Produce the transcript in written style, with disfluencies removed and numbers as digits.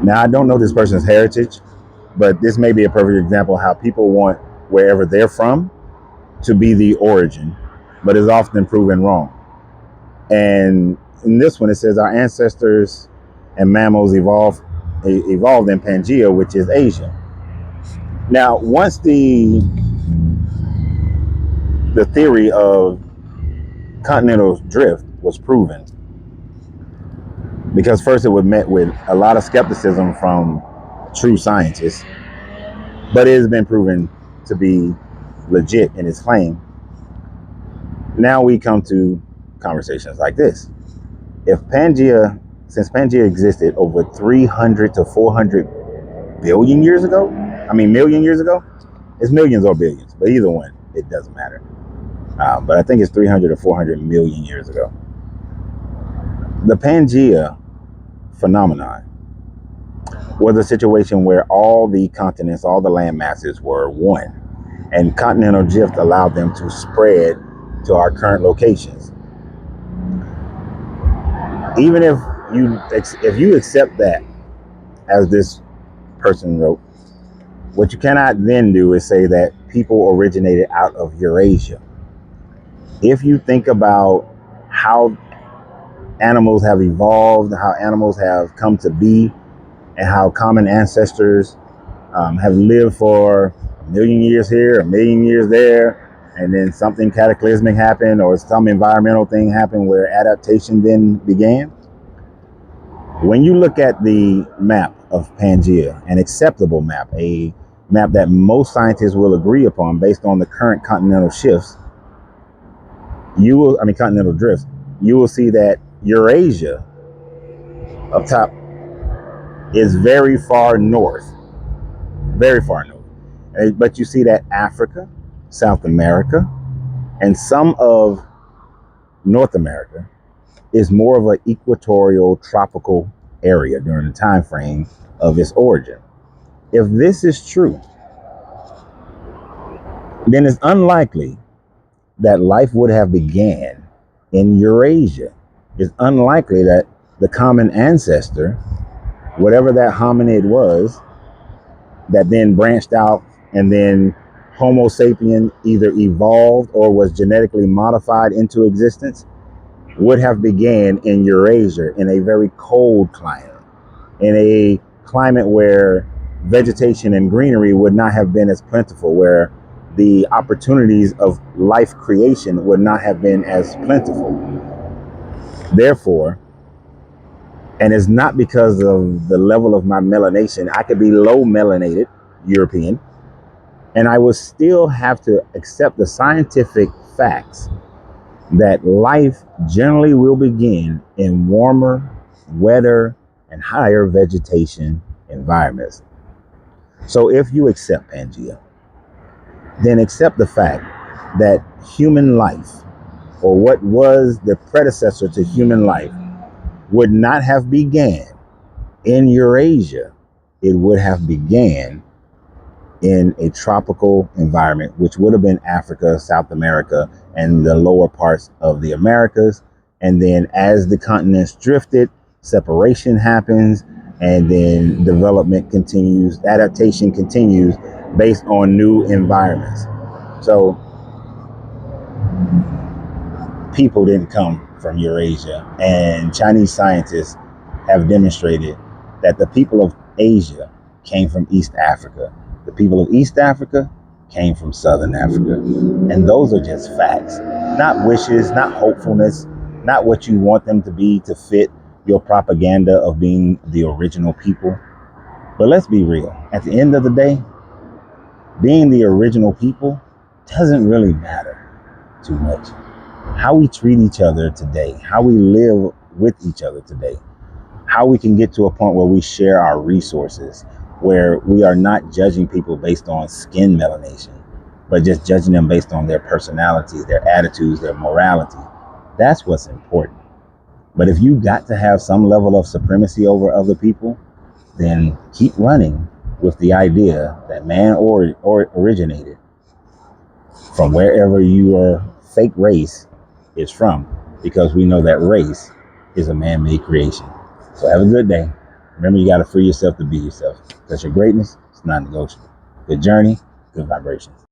Now, I don't know this person's heritage, but this may be a perfect example of how people want wherever they're from to be the origin, but is often proven wrong. And in this one, it says our ancestors and mammals evolved in Pangaea, which is Asia. Now, once the theory of continental drift was proven, because first it was met with a lot of skepticism from true scientists, but it has been proven to be legit in its claim. Now we come to conversations like this. Since Pangaea existed over 300 to 400 billion years ago, million years ago, it's millions or billions, but either one, it doesn't matter. But I think it's 300 or 400 million years ago. The Pangaea phenomenon was a situation where all the continents, all the land masses were one, and continental drift allowed them to spread to our current locations. Even if you accept that, as this person wrote, what you cannot then do is say that people originated out of Eurasia. If you think about how animals have evolved, how animals have come to be, and how common ancestors have lived for a million years here, a million years there, and then something cataclysmic happened or some environmental thing happened where adaptation then began. When you look at the map of Pangaea, an acceptable map, a map that most scientists will agree upon based on the current continental shifts, continental drifts, you will see that Eurasia up top is very far north, but you see that Africa, South America, and some of North America is more of an equatorial tropical area during the time frame of its origin. If this is true, then it's unlikely that life would have began in Eurasia. It's unlikely that the common ancestor, whatever that hominid was, that then branched out and then Homo sapien either evolved or was genetically modified into existence, would have began in Eurasia, in a very cold climate, in a climate where vegetation and greenery would not have been as plentiful, where the opportunities of life creation would not have been as plentiful. Therefore, and it's not because of the level of my melanation, I could be low melanated European, and I would still have to accept the scientific facts that life generally will begin in warmer, wetter, and higher vegetation environments. So if you accept Pangaea, then accept the fact that human life, or what was the predecessor to human life, would not have began in Eurasia. It would have began in a tropical environment, which would have been Africa, South America, and the lower parts of the Americas. And then as the continents drifted, separation happens, and then development continues, adaptation continues based on new environments. So people didn't come from Eurasia, and Chinese scientists have demonstrated that the people of Asia came from East Africa. The people of East Africa came from Southern Africa. And those are just facts, not wishes, not hopefulness, not what you want them to be to fit your propaganda of being the original people. But let's be real. At the end of the day, being the original people doesn't really matter too much. How we treat each other today, how we live with each other today, how we can get to a point where we share our resources, where we are not judging people based on skin melanation, but just judging them based on their personalities, their attitudes, their morality. That's what's important. But if you got to have some level of supremacy over other people, then keep running with the idea that man or originated from wherever your fake race is from, because we know that race is a man-made creation. So have a good day. Remember, you got to free yourself to be yourself because your greatness is non-negotiable. Good journey, good vibrations.